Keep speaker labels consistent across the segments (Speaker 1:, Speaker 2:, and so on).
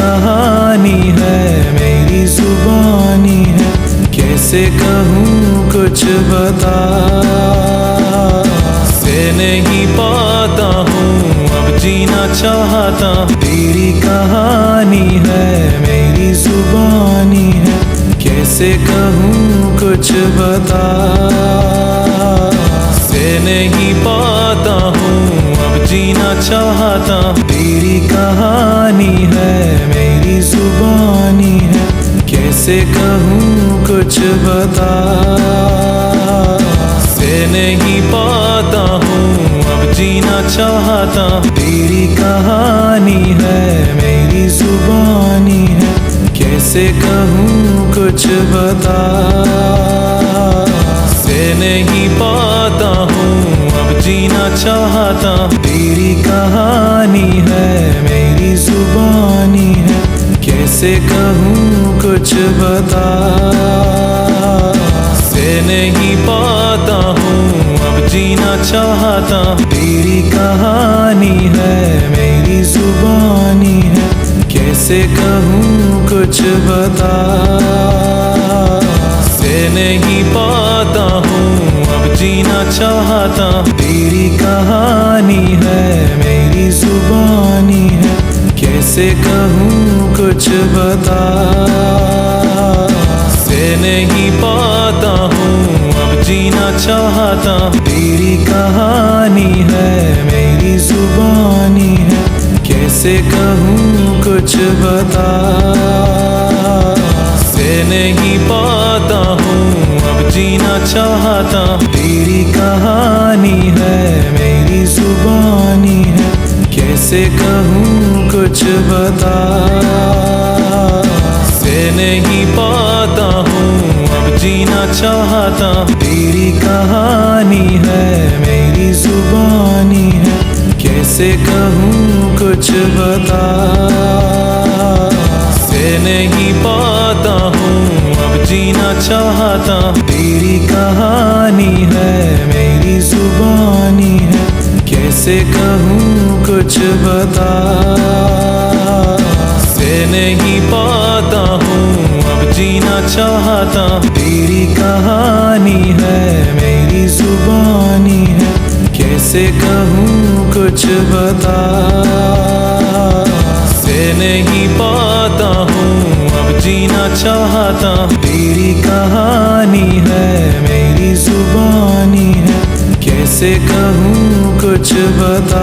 Speaker 1: कहानी है, मेरी जुबानी है, कैसे कहूँ कुछ बता से नहीं पाता हूँ, अब जीना चाहता। तेरी कहानी है, मेरी जुबानी है, कैसे कहूँ कुछ बता से नहीं पाता हूँ, अब जीना चाहता। तेरी कहानी है, मेरी जुबानी है, कैसे कहूँ कुछ बता से नहीं पाता हूँ, अब जीना चाहता। तेरी कहानी है, मेरी जुबानी है, कैसे कहूँ कुछ बता से नहीं पाता हूँ, अब जीना चाहता। तेरी कहानी है, मेरी जुबानी है, कैसे कहूँ कुछ बता से नहीं पाता हूँ, अब जीना चाहता। तेरी कहानी है, मेरी जुबानी है, कैसे कहूँ कुछ बता से नहीं पाता हूँ, अब जीना चाहता। तेरी कहानी है, मेरी जुबानी है, कैसे कहूँ कुछ बता से नहीं पाता हूँ, अब जीना चाहता। तेरी कहानी है, मेरी जुबानी है, कैसे कहूँ कुछ बता से नहीं पाता हूँ, अब जीना चाहता। तेरी कहानी है, मेरी जुबानी है, कैसे कहूँ कुछ बता से नहीं पाता हूँ, अब जीना चाहता। तेरी कहानी है, मेरी जुबानी है, कैसे कहूँ कुछ बता से नहीं पाता हूँ, अब जीना चाहता। तेरी कहानी है, मेरी जुबानी है, कैसे कहूँ कुछ बता से नहीं पाता हूँ, अब जीना चाहता। तेरी कहानी है, मेरी जुबानी है, कैसे कहूँ कुछ बता से नहीं पाता हूँ, अब जीना चाहता। तेरी कहानी है, मेरी जुबानी है, कैसे कहूँ कुछ बता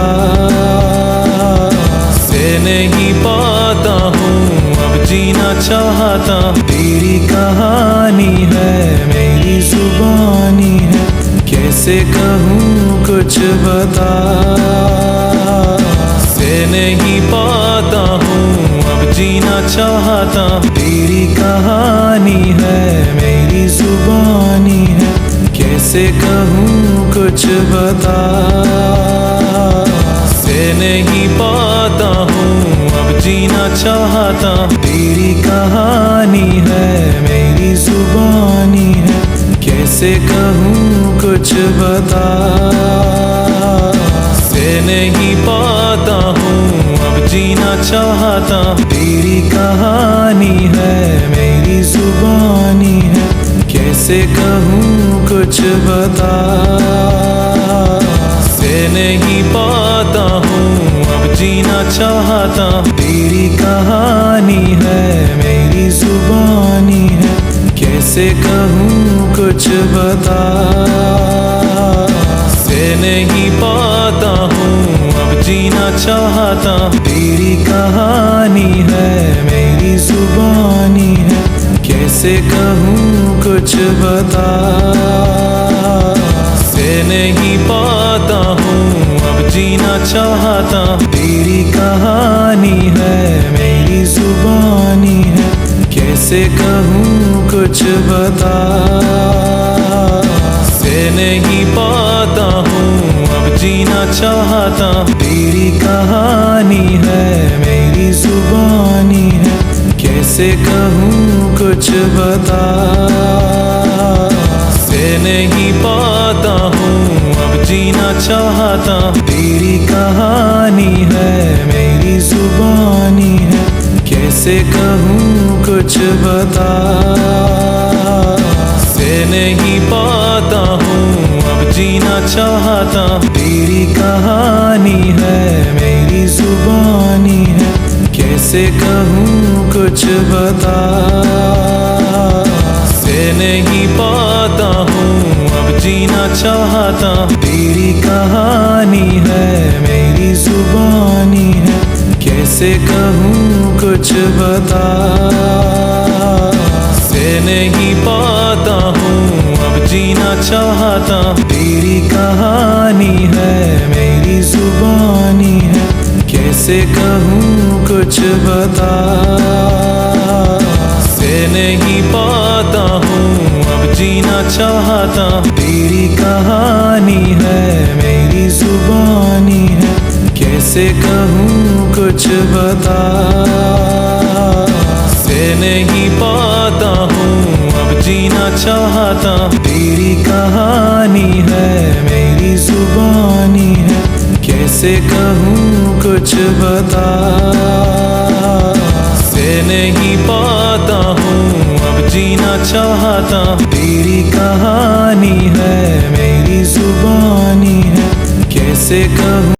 Speaker 1: से नहीं पाता हूँ, अब जीना चाहता। तेरी कहानी है, मेरी जुबानी है, कैसे कहूँ कुछ बता से नहीं पाता हूँ, अब जीना चाहता। तेरी कहानी है, मेरी जुबानी है, कैसे कहूँ कुछ बता से नहीं पाता हूँ, अब जीना चाहता। तेरी कहानी है, मेरी जुबानी है, कैसे कहूँ कुछ बता से नहीं पाता हूँ, अब जीना चाहता। तेरी कहानी है, मेरी जुबानी है, कैसे कहूँ कुछ बता से नहीं पाता हूँ, अब जीना चाहता। तेरी कहानी है, मेरी जुबानी है, कैसे कहूँ कुछ बता से नहीं पाता हूँ, अब जीना चाहता। तेरी कहानी है, मेरी जुबानी है, कैसे कहूँ कुछ बता से नहीं पाता हूँ, अब जीना चाहता। तेरी कहानी है, मेरी जुबानी है, कैसे कहूँ कुछ बता से नहीं पाता हूँ, अब जीना चाहता। तेरी कहानी है, मेरी जुबानी है, कैसे कहूँ कुछ बता से नहीं पाता हूँ, अब जीना चाहता। तेरी कहानी है, मेरी जुबानी है, कैसे कैसे कहूँ कुछ बता से नहीं पाता हूँ अब जीना चाहता हूँ। तेरी कहानी है मेरी जुबानी है, कैसे कहूँ कुछ बता से नहीं पाता हूँ अब जीना चाहता हूँ। तेरी कहानी है मेरी जुबानी है, कैसे कहूँ कुछ बता से नहीं पाता हूँ अब जीना चाहता हूँ। तेरी कहानी है मेरी जुबानी है, कैसे कहूँ कुछ बता से नहीं पाता हूँ अब जीना चाहता हूँ। तेरी कहानी है मेरी जुबानी है, कैसे कहूँ कुछ बता से नहीं पाता हूँ अब जीना चाहता हूँ। तेरी कहानी है मेरी जुबानी है, कैसे कहूँ कुछ बता से नहीं पाता हूँ अब जीना चाहता हूँ। तेरी कहानी है मेरी जुबानी है, कैसे कहूँ